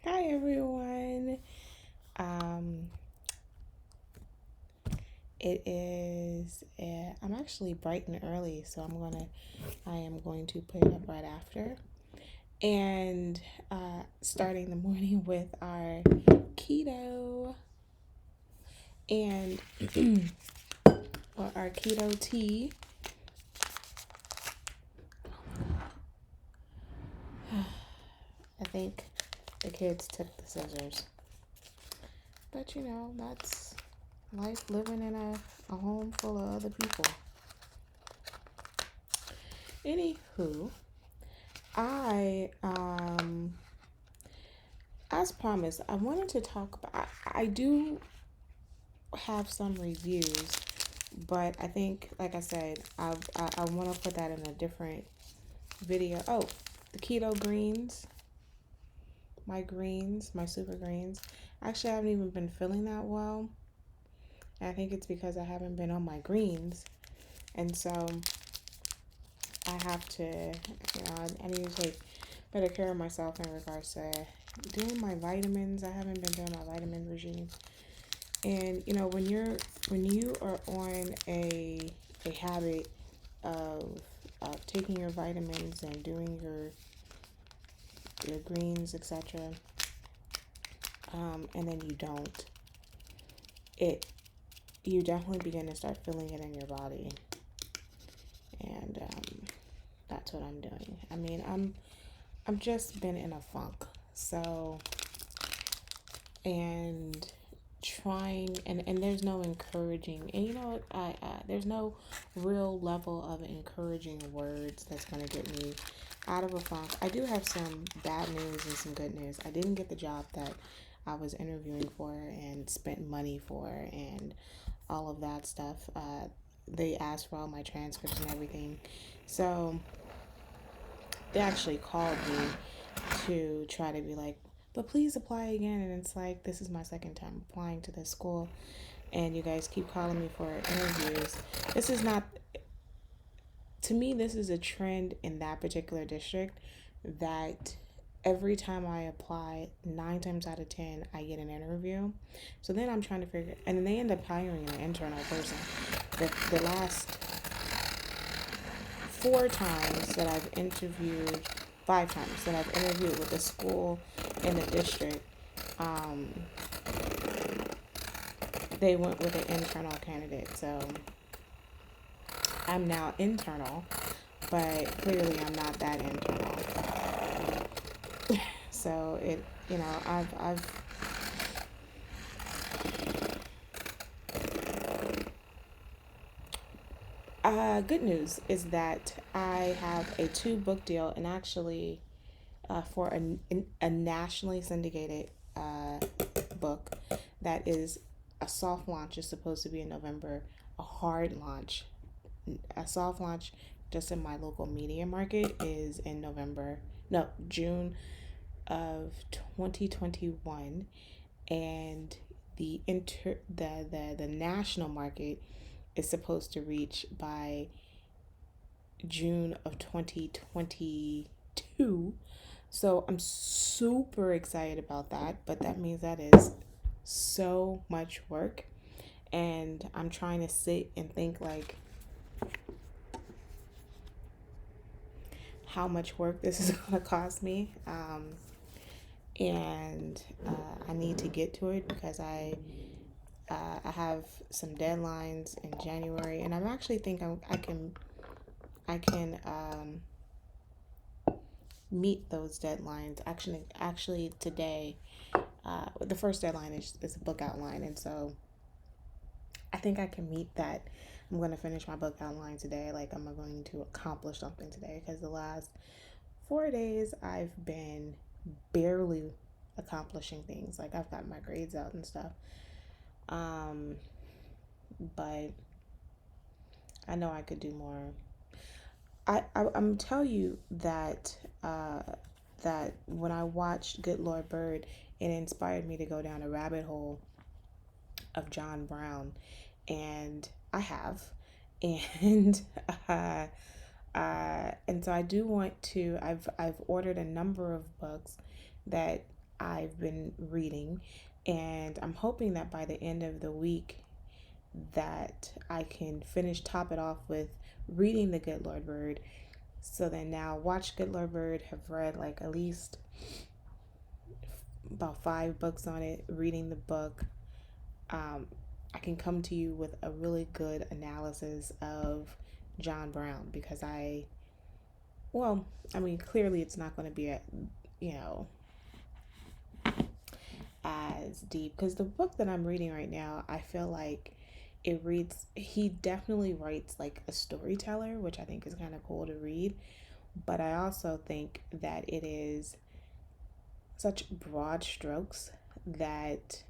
Hi everyone. Um, I'm actually bright and early, so I am going to put it up right after, and starting the morning with our keto and or our keto tea. I think the kids took the scissors, but that's life living in a home full of other people. Anywho, I as promised, I wanted to talk about. I do have some reviews, but I think, like I said, I want to put that in a different video. Oh, the keto greens, my super greens. Actually, I haven't even been feeling that well. And I think it's because I haven't been on my greens, and so I have to, I need to take better care of myself in regards to doing my vitamins. I haven't been doing my vitamin regime. And when you are on a habit of taking your vitamins and doing your greens, etc., and then you don't, it you definitely begin to start feeling it in your body, and that's what I'm doing. I mean, I'm just been in a funk, so and trying and there's no encouraging, and there's no real level of encouraging words that's going to get me out of a funk. I do have some bad news and some good news. I didn't get the job that I was interviewing for and spent money for and all of that stuff. They asked for all my transcripts and everything, so they actually called me to try to be like, but please apply again. And it's like, this is my second time applying to this school, and you guys keep calling me for interviews. This is not, to me, this is a trend in that particular district that every time I apply, 9 times out of 10, I get an interview. So then I'm trying to figure, and then they end up hiring an internal person. The last 4 times that I've interviewed, 5 times that I've interviewed with a school in the district, um, they went with an internal candidate. So I'm now internal, but clearly I'm not that internal. So I've good news is that I have a 2 book deal, and actually for a nationally syndicated book that is a soft launch is supposed to be in November, a hard launch, a soft launch just in my local media market is in November, no, June of 2021, and the national market is supposed to reach by June of 2022. So I'm super excited about that, but that means that is so much work, and I'm trying to sit and think like how much work this is going to cost me. And I need to get to it because I have some deadlines in January, and I'm actually think I can meet those deadlines. Actually today, the first deadline is a book outline, and so I think I can meet that. I'm going to finish my book outline today. Like, I'm going to accomplish something today, because the last 4 days I've been barely accomplishing things. Like, I've got my grades out and stuff. Um, but I know I could do more. I'm tell you that when I watched Good Lord Bird, it inspired me to go down a rabbit hole of John Brown, and I have, and uh, and so I do want to. I've ordered a number of books that I've been reading, and I'm hoping that by the end of the week that I can top it off with reading The Good Lord Bird. So then now watch Good Lord Bird, have read like at least about 5 books on it, reading the book. I can come to you with a really good analysis of John Brown because clearly it's not going to be you know, as deep because the book that I'm reading right now, I feel like he definitely writes like a storyteller, which I think is kind of cool to read. But I also think that it is such broad strokes that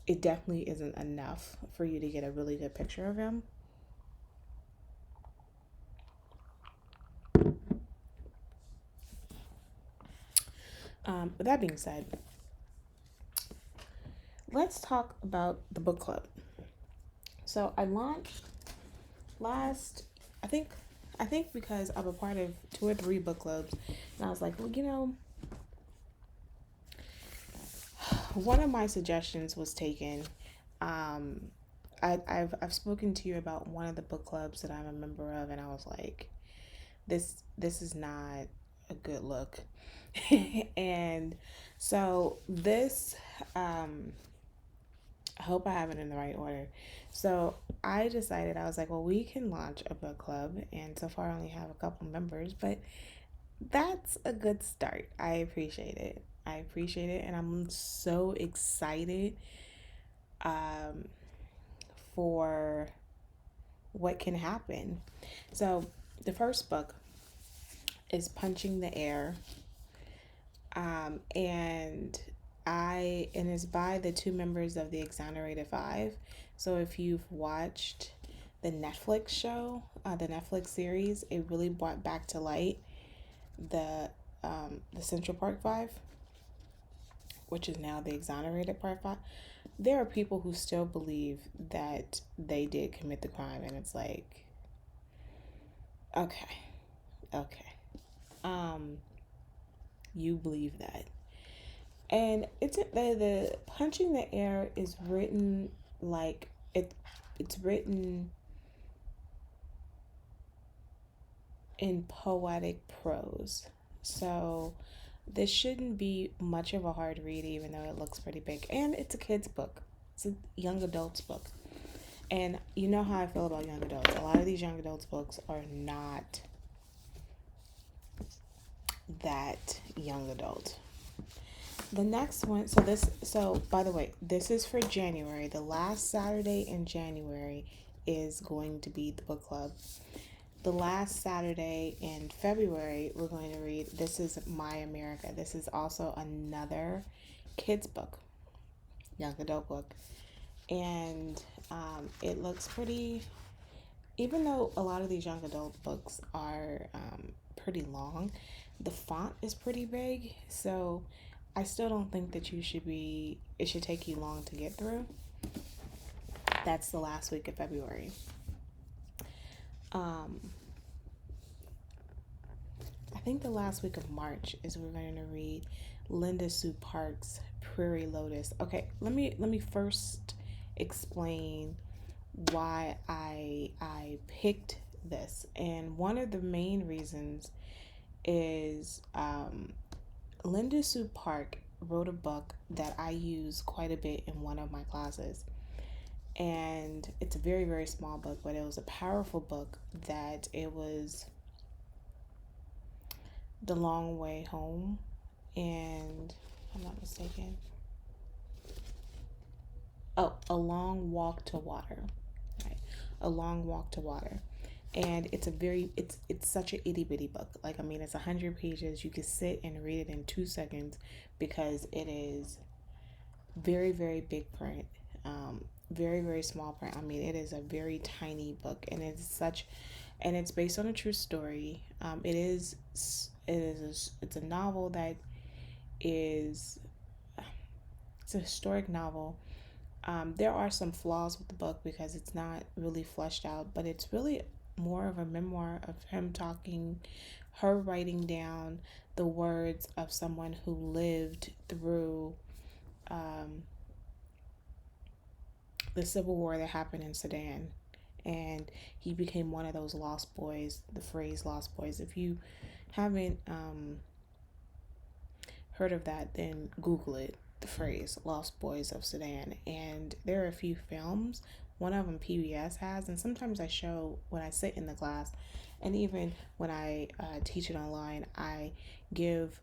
it definitely isn't enough for you to get a really good picture of him. With that being said, let's talk about the book club. So I launched I think because I'm a part of 2 or 3 book clubs, and I was like, well, one of my suggestions was taken. I've spoken to you about one of the book clubs that I'm a member of, and I was like, this is not a good look. And so this, I hope I have it in the right order. So I decided, I was like, well, we can launch a book club, and so far I only have a couple members, but that's a good start. I appreciate it. And I'm so excited for what can happen. So the first book is Punching the Air, and it's by the 2 members of the Exonerated Five. So if you've watched the Netflix show, the Netflix series, it really brought back to light the Central Park Five, which is now the Exonerated Park Five. There are people who still believe that they did commit the crime, and it's like, okay, you believe that. And the Punching the Air is written like it's written in poetic prose. So this shouldn't be much of a hard read, even though it looks pretty big. And it's a kid's book. It's a young adult's book. And you know how I feel about young adults. A lot of these young adults books are not that young adult. The next one, so by the way, this is for January. The last Saturday in January is going to be the book club. The last Saturday in February, we're going to read This Is My America. This is also another kids book, young adult book. And it looks pretty, even though a lot of these young adult books are pretty long, the font is pretty big. So I still don't think that it should take you long to get through. That's the last week of February. I think the last week of March is we're going to read Linda Sue Park's Prairie Lotus. Okay, let me first explain why I picked this. And one of the main reasons is Linda Sue Park wrote a book that I use quite a bit in one of my classes. And it's a very, very small book, but it was a powerful book. That it was The Long Way Home, and if I'm not mistaken, A Long Walk to Water. Right. A Long Walk to Water. And it's such an itty bitty book. Like, I mean, it's 100 pages. You can sit and read it in 2 seconds because it is very, very big print, very, very small print. I mean, it is a very tiny book, and it's based on a true story. It's a novel that it's a historic novel. There are some flaws with the book because it's not really fleshed out, but it's really more of a memoir of her writing down the words of someone who lived through the civil war that happened in Sudan. And he became one of those lost boys, the phrase lost boys. If you haven't heard of that, then Google it, the phrase Lost Boys of Sudan. And there are a few films. One of them PBS has, and sometimes I show when I sit in the class, and even when I teach it online, I give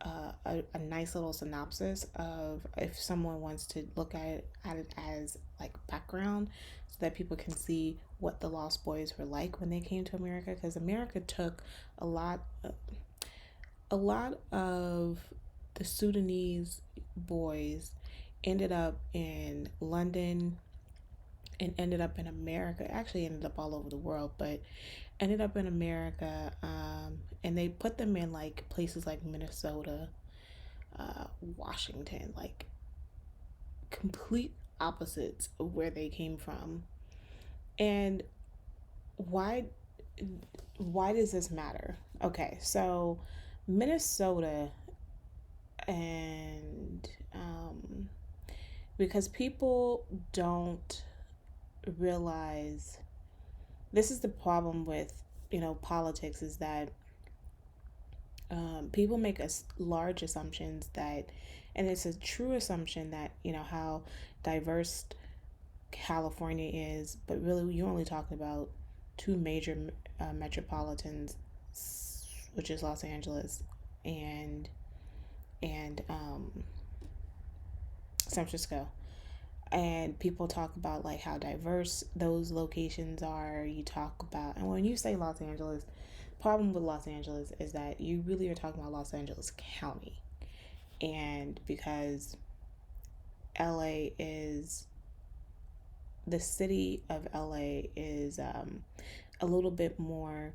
a nice little synopsis of if someone wants to look at it as like background so that people can see what the Lost Boys were like when they came to America, because America took a lot of the Sudanese boys ended up in London and ended up in America. Actually, ended up all over the world, but ended up in America. And they put them in like places like Minnesota, Washington, like complete opposites of where they came from. And why why does this matter? Okay, so Minnesota and because people don't realize, this is the problem with politics, is that people make us large assumptions that, and it's a true assumption that how diverse California is, but really you're only talking about two major metropolitans, which is Los Angeles and San Francisco. And people talk about like how diverse those locations are. You talk about, and when you say Los Angeles, problem with Los Angeles is that you really are talking about Los Angeles County. And because LA is the city of LA is a little bit more,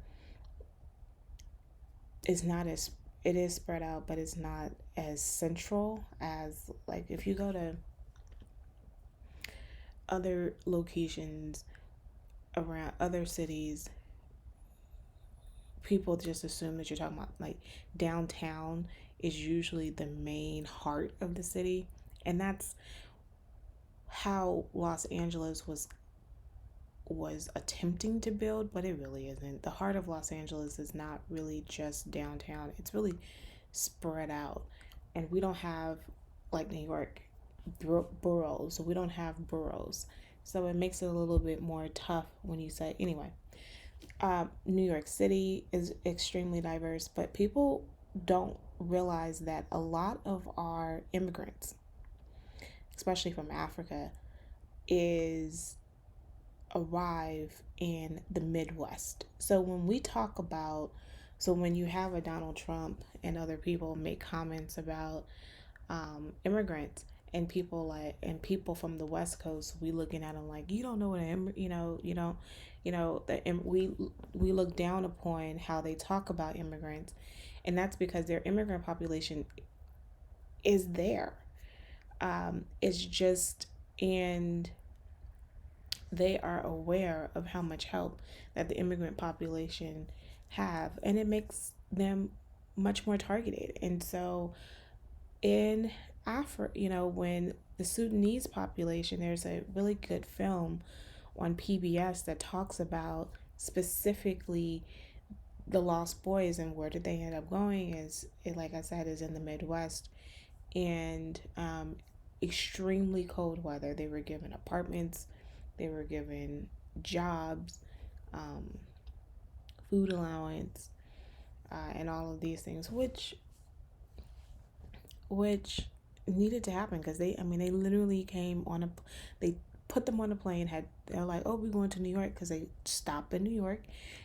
it's not as, it is spread out, but it's not as central as like if you go to other locations around other cities, people just assume that you're talking about like downtown is usually the main heart of the city. And that's how Los Angeles was attempting to build, but it really isn't. The heart of Los Angeles is not really just downtown. It's really spread out. And we don't have like New York boroughs. So we don't have boroughs. So it makes it a little bit more tough when you say, anyway, New York City is extremely diverse, but people don't realize that a lot of our immigrants, especially from Africa, is arrive in the Midwest. So when we talk about, so when you have a Donald Trump and other people make comments about immigrants, and people from the West Coast, we looking at them like, you don't know what you don't, we look down upon how they talk about immigrants, and that's because their immigrant population is there. It's just, and they are aware of how much help that the immigrant population have, and it makes them much more targeted. And so in Africa, when the Sudanese population, there's a really good film on PBS that talks about specifically the Lost Boys and where did they end up going. Is it, like I said, is in the Midwest, and extremely cold weather. They were given apartments, they were given jobs, food allowance, and all of these things, which needed to happen, because they literally came on they put them on a plane, they're like, oh, we're going to New York, because they stop in New York,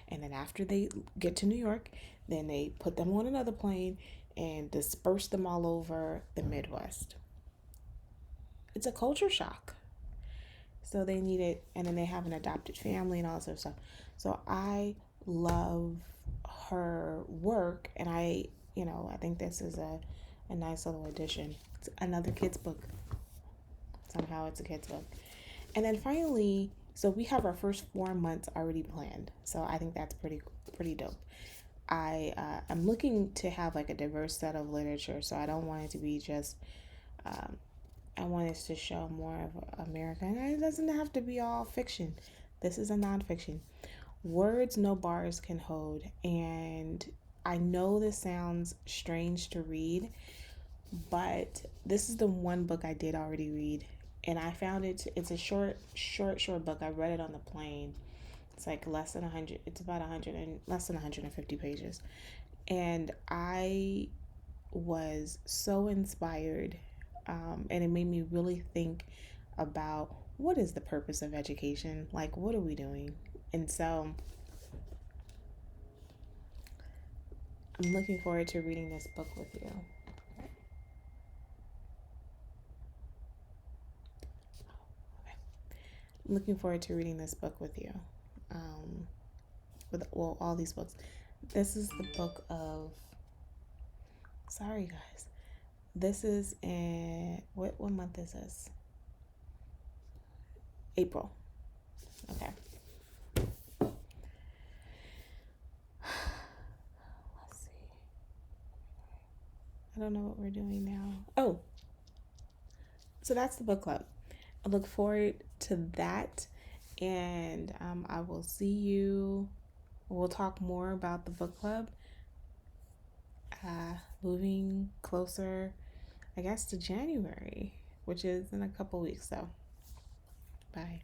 and then after they get to New York, then they put them on another plane and disperse them all over the Midwest. It's a culture shock. So they need it, and then they have an adopted family and all that stuff. So I love her work, and I think this is a nice little addition. It's another kid's book. Somehow it's a kid's book. And then finally, so we have our first 4 months already planned. So I think that's pretty dope. I'm looking to have like a diverse set of literature, so I don't want it to be just um, I want us to show more of America, and it doesn't have to be all fiction. This is a nonfiction. Words no bars can hold, and I know this sounds strange to read, but this is the one book I did already read, and I found it's a short book. I read it on the plane. It's like less than 100. It's about 100 and less than 150 pages, and I was so inspired, and it made me really think about what is the purpose of education, like what are we doing. And so I'm looking forward to reading this book with you. I'm looking forward to reading this book with you, um, with well all these books. This is the book of, sorry guys, this is in what month is this? April. Okay. Let's see. I don't know what we're doing now. Oh, so that's the book club. I look forward to that, and I will see you. We'll talk more about the book club, moving closer, I guess, to January, which is in a couple weeks. So, bye.